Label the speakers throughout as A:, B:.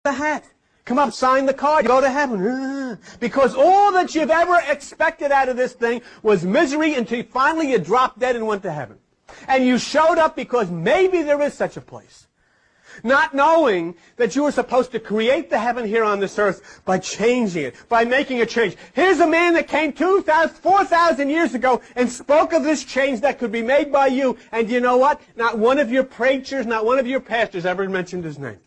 A: the hat. Come up, sign the card, go to heaven. Because all that you've ever expected out of this thing was misery until finally you dropped dead and went to heaven. And you showed up because maybe there is such a place. Not knowing that you were supposed to create the heaven here on this earth by changing it, by making a change. Here's a man that came 2,000, 4,000 years ago and spoke of this change that could be made by you. And you know what? Not one of your preachers, not one of your pastors ever mentioned his name.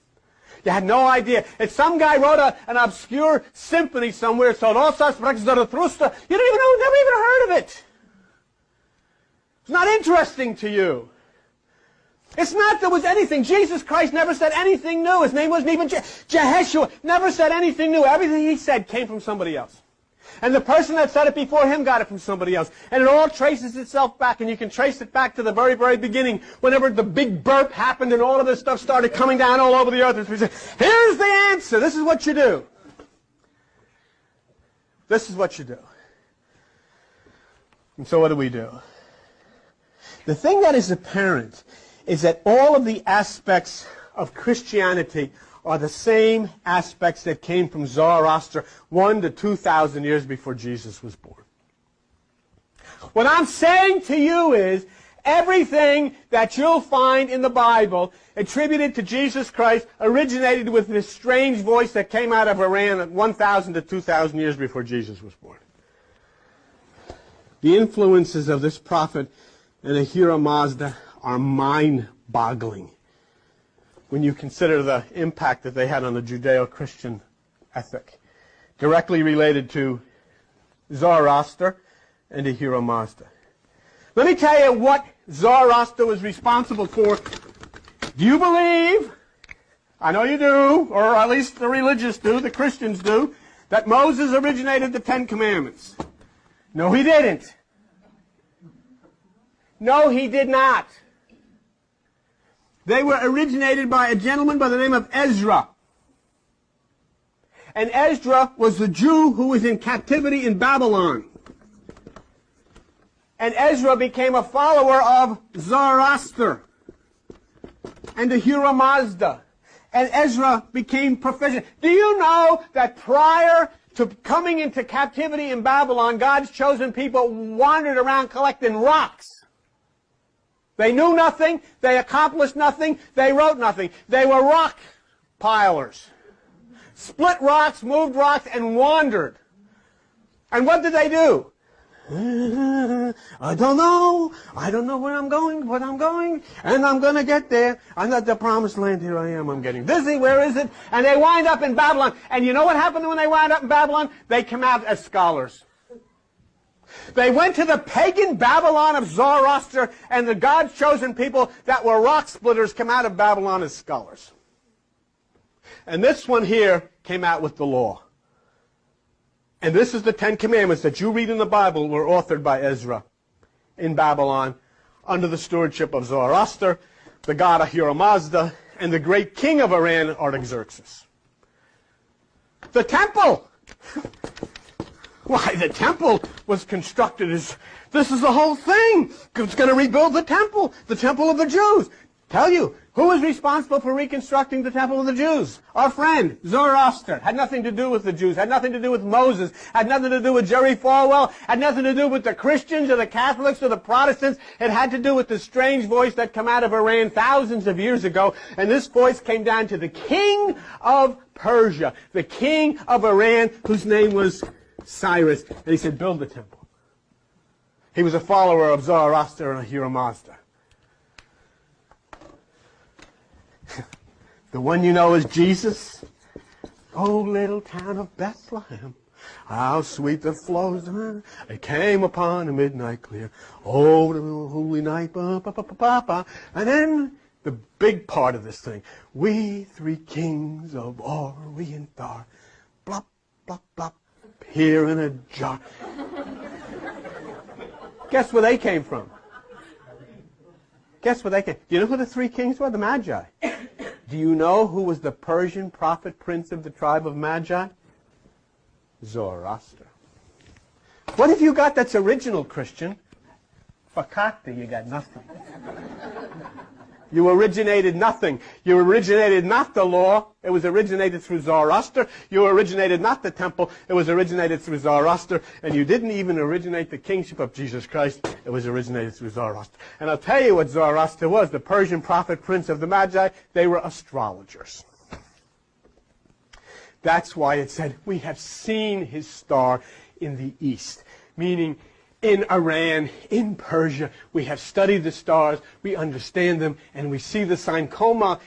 A: You had no idea. If some guy wrote an obscure symphony somewhere, so Zarathustra, you don't even know, never even heard of it. It's not interesting to you. It's not there was anything. Jesus Christ never said anything new. His name wasn't even Jeheshua. Never said anything new. Everything he said came from somebody else. And the person that said it before him got it from somebody else. And it all traces itself back, and you can trace it back to the very, very beginning, whenever the big burp happened and all of this stuff started coming down all over the earth. And we say, here's the answer. This is what you do. This is what you do. And so what do we do? The thing that is apparent is that all of the aspects of Christianity are the same aspects that came from Zoroaster 1,000 to 2,000 years before Jesus was born. What I'm saying to you is everything that you'll find in the Bible attributed to Jesus Christ originated with this strange voice that came out of Iran 1,000 to 2,000 years before Jesus was born. The influences of this prophet and Ahura Mazda are mind-boggling when you consider the impact that they had on the Judeo-Christian ethic, directly related to Zoroaster and Ahura Mazda. Let me tell you what Zoroaster was responsible for. Do you believe, I know you do, or at least the religious do, the Christians do, that Moses originated the Ten Commandments? No, he didn't. No, he did not. They were originated by a gentleman by the name of Ezra. And Ezra was the Jew who was in captivity in Babylon. And Ezra became a follower of Zoroaster and Ahura Mazda. And Ezra became proficient. Do you know that prior to coming into captivity in Babylon, God's chosen people wandered around collecting rocks? They knew nothing, they accomplished nothing, they wrote nothing. They were rock pilers. Split rocks, moved rocks, and wandered. And what did they do? I don't know where I'm going, and I'm going to get there. I'm at the promised land, here I am, I'm getting busy, where is it? And they wind up in Babylon. And you know what happened when they wound up in Babylon? They came out as scholars. They went to the pagan Babylon of Zoroaster, and the God's chosen people that were rock splitters came out of Babylon as scholars. And this one here came out with the law. And this is the Ten Commandments that you read in the Bible were authored by Ezra in Babylon under the stewardship of Zoroaster, the god Ahura Mazda, and the great king of Iran, Artaxerxes. The temple! Why, the temple was constructed as, this is the whole thing. It's going to rebuild the temple of the Jews. Tell you, who was responsible for reconstructing the temple of the Jews? Our friend, Zoroaster. Had nothing to do with the Jews, had nothing to do with Moses, had nothing to do with Jerry Falwell, had nothing to do with the Christians or the Catholics or the Protestants. It had to do with the strange voice that came out of Iran thousands of years ago. And this voice came down to the king of Persia, the king of Iran, whose name was Cyrus, and he said, build the temple. He was a follower of Zoroaster and Ahura Mazda. The one you know is Jesus. Oh, little town of Bethlehem, how sweet the flows. It came upon a midnight clear. Oh, the holy night. Ba, ba, ba, ba, ba, ba. And then the big part of this thing. We three kings of Orient are. Blop, blop, blop. Here in a jar. Guess where they came from? Guess where they came? Do you know who the three kings were? The Magi. Do you know who was the Persian prophet prince of the tribe of Magi? Zoroaster. What have you got that's original, Christian? Fakakta, you got nothing. You originated nothing. You originated not the law. It was originated through Zoroaster. You originated not the temple. It was originated through Zoroaster. And you didn't even originate the kingship of Jesus Christ. It was originated through Zoroaster. And I'll tell you what Zoroaster was, the Persian prophet prince of the Magi. They were astrologers. That's why it said, we have seen his star in the east. Meaning, in Iran, in Persia, we have studied the stars, we understand them, and we see the sign Coma